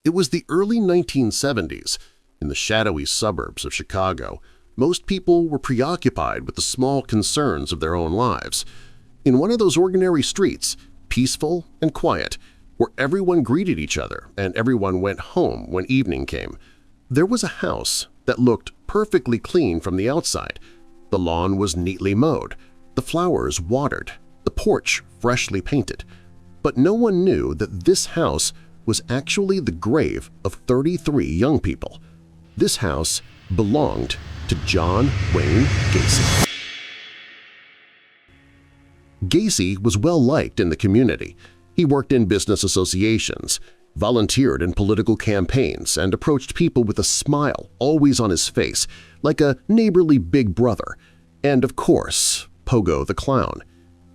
It was the early 1970s. In the shadowy suburbs of Chicago, most people were preoccupied with the small concerns of their own lives. In one of those ordinary streets, peaceful and quiet, where everyone greeted each other and everyone went home when evening came, there was a house that looked perfectly clean from the outside. The lawn was neatly mowed, the flowers watered, the porch freshly painted. But no one knew that this house was actually the grave of 33 young people. This house belonged to John Wayne Gacy. Gacy was well-liked in the community. He worked in business associations, volunteered in political campaigns, and approached people with a smile always on his face, like a neighborly big brother, and, of course, Pogo the Clown.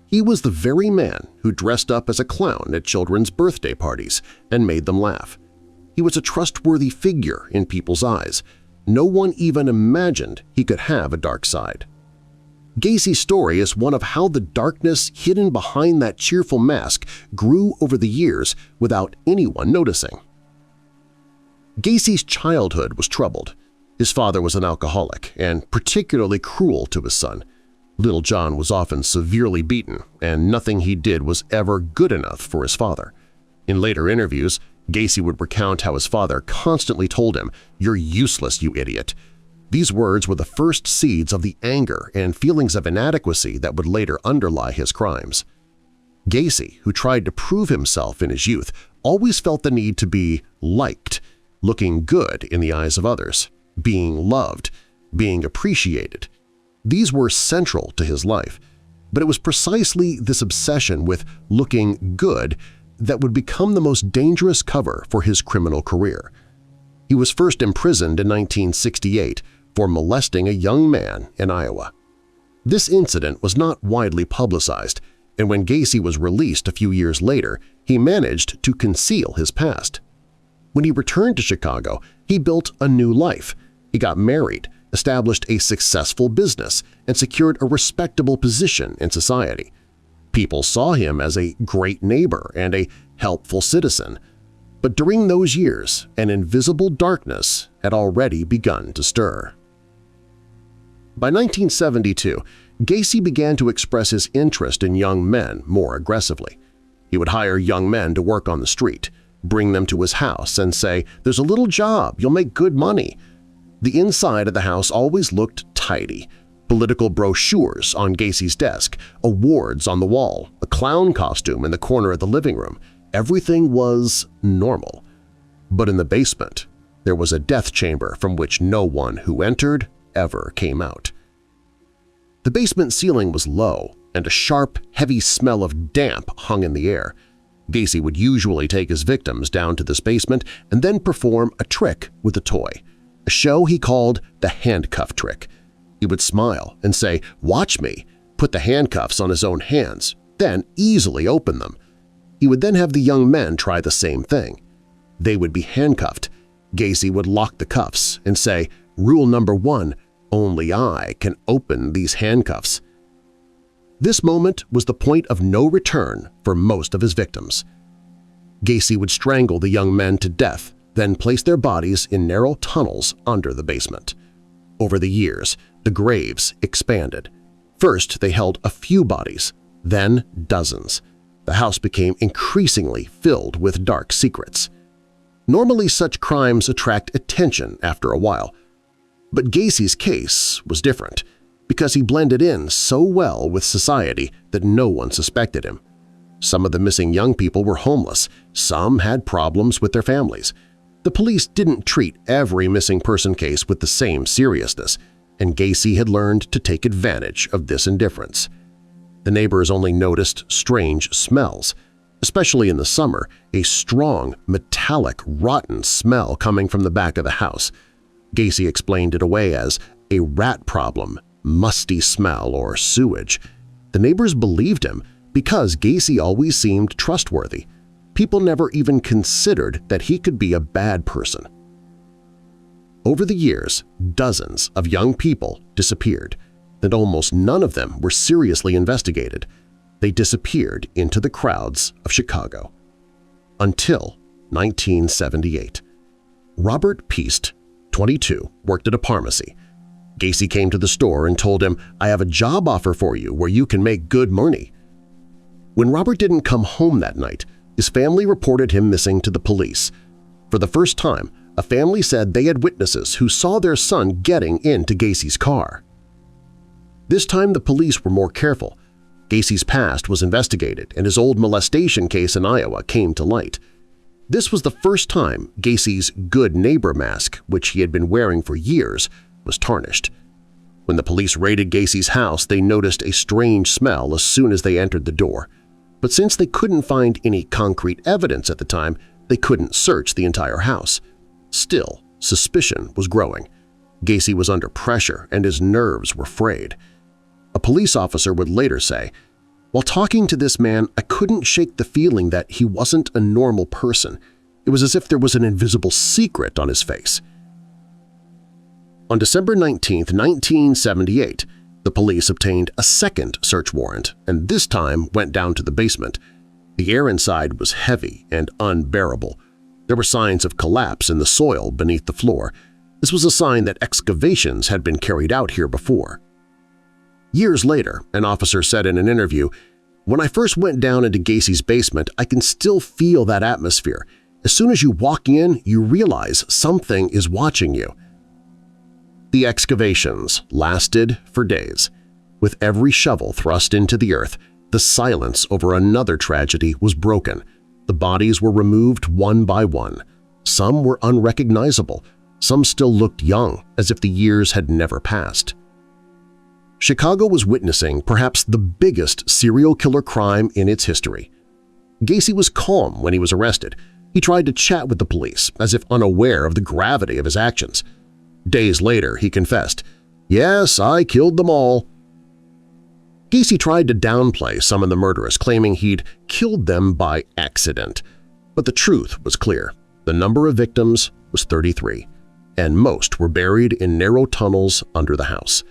He was the very man who dressed up as a clown at children's birthday parties and made them laugh. He was a trustworthy figure in people's eyes. No one even imagined he could have a dark side. Gacy's story is one of how the darkness hidden behind that cheerful mask grew over the years without anyone noticing. Gacy's childhood was troubled. His father was an alcoholic and particularly cruel to his son. Little John was often severely beaten, and nothing he did was ever good enough for his father. In later interviews, Gacy would recount how his father constantly told him, "You're useless, you idiot." These words were the first seeds of the anger and feelings of inadequacy that would later underlie his crimes. Gacy, who tried to prove himself in his youth, always felt the need to be liked, looking good in the eyes of others, being loved, being appreciated. These were central to his life, but it was precisely this obsession with looking good that would become the most dangerous cover for his criminal career. He was first imprisoned in 1968 for molesting a young man in Iowa. This incident was not widely publicized, and when Gacy was released a few years later, he managed to conceal his past. When he returned to Chicago, he built a new life. He got married, established a successful business, and secured a respectable position in society. People saw him as a great neighbor and a helpful citizen. But during those years, an invisible darkness had already begun to stir. By 1972, Gacy began to express his interest in young men more aggressively. He would hire young men to work on the street, bring them to his house, and say, "There's a little job, you'll make good money." The inside of the house always looked tidy. Political brochures on Gacy's desk, awards on the wall, a clown costume in the corner of the living room. Everything was normal. But in the basement, there was a death chamber from which no one who entered ever came out. The basement ceiling was low, and a sharp, heavy smell of damp hung in the air. Gacy would usually take his victims down to this basement and then perform a trick with a toy, a show he called the handcuff trick. He would smile and say, "Watch me," put the handcuffs on his own hands, then easily open them. He would then have the young men try the same thing. They would be handcuffed. Gacy would lock the cuffs and say, "Rule number 1, only I can open these handcuffs." This moment was the point of no return for most of his victims. Gacy would strangle the young men to death, then place their bodies in narrow tunnels under the basement. Over the years, the graves expanded. First, they held a few bodies, then dozens. The house became increasingly filled with dark secrets. Normally, such crimes attract attention after a while. But Gacy's case was different because he blended in so well with society that no one suspected him. Some of the missing young people were homeless, some had problems with their families. The police didn't treat every missing person case with the same seriousness, and Gacy had learned to take advantage of this indifference. The neighbors only noticed strange smells, especially in the summer, a strong, metallic, rotten smell coming from the back of the house. Gacy explained it away as a rat problem, musty smell, or sewage. The neighbors believed him because Gacy always seemed trustworthy. People never even considered that he could be a bad person. Over the years, dozens of young people disappeared, and almost none of them were seriously investigated. They disappeared into the crowds of Chicago. Until 1978. Robert Peast, 22, worked at a pharmacy. Gacy came to the store and told him, "I have a job offer for you where you can make good money." When Robert didn't come home that night, his family reported him missing to the police. For the first time, a family said they had witnesses who saw their son getting into Gacy's car. This time the police were more careful. Gacy's past was investigated and his old molestation case in Iowa came to light. This was the first time Gacy's good neighbor mask, which he had been wearing for years, was tarnished. When the police raided Gacy's house, they noticed a strange smell as soon as they entered the door. But since they couldn't find any concrete evidence at the time, they couldn't search the entire house. Still, suspicion was growing. Gacy was under pressure and his nerves were frayed. A police officer would later say, "While talking to this man, I couldn't shake the feeling that he wasn't a normal person. It was as if there was an invisible secret on his face." On December 19, 1978, the police obtained a second search warrant and this time went down to the basement. The air inside was heavy and unbearable. There were signs of collapse in the soil beneath the floor. This was a sign that excavations had been carried out here before. Years later, an officer said in an interview, "When I first went down into Gacy's basement, I can still feel that atmosphere. As soon as you walk in, you realize something is watching you." The excavations lasted for days. With every shovel thrust into the earth, the silence over another tragedy was broken. The bodies were removed one by one. Some were unrecognizable. Some still looked young, as if the years had never passed. Chicago was witnessing perhaps the biggest serial killer crime in its history. Gacy was calm when he was arrested. He tried to chat with the police, as if unaware of the gravity of his actions. Days later, he confessed, "Yes, I killed them all." Gacy tried to downplay some of the murderers, claiming he'd killed them by accident. But the truth was clear. The number of victims was 33, and most were buried in narrow tunnels under the house.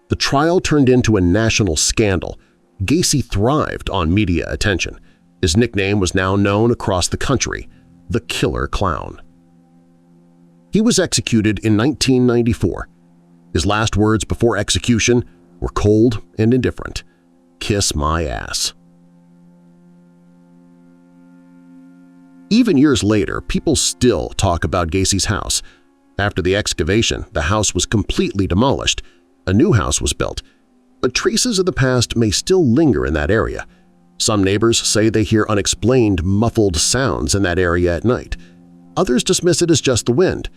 The trial turned into a national scandal. Gacy thrived on media attention. His nickname was now known across the country, the Killer Clown. He was executed in 1994. His last words before execution were cold and indifferent. "Kiss my ass." Even years later, people still talk about Gacy's house. After the excavation, the house was completely demolished. A new house was built, but traces of the past may still linger in that area. Some neighbors say they hear unexplained muffled sounds in that area at night. Others dismiss it as just the wind.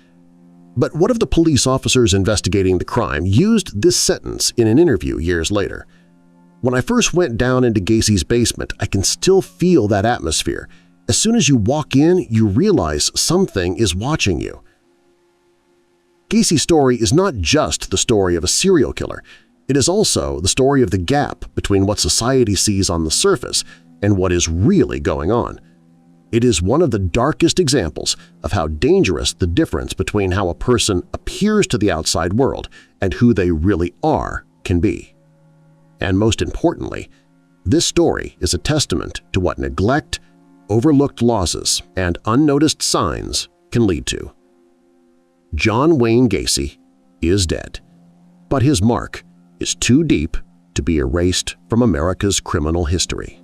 But one of the police officers investigating the crime used this sentence in an interview years later. "When I first went down into Gacy's basement, I can still feel that atmosphere. As soon as you walk in, you realize something is watching you." Gacy's story is not just the story of a serial killer. It is also the story of the gap between what society sees on the surface and what is really going on. It is one of the darkest examples of how dangerous the difference between how a person appears to the outside world and who they really are can be. And most importantly, this story is a testament to what neglect, overlooked losses, and unnoticed signs can lead to. John Wayne Gacy is dead, but his mark is too deep to be erased from America's criminal history.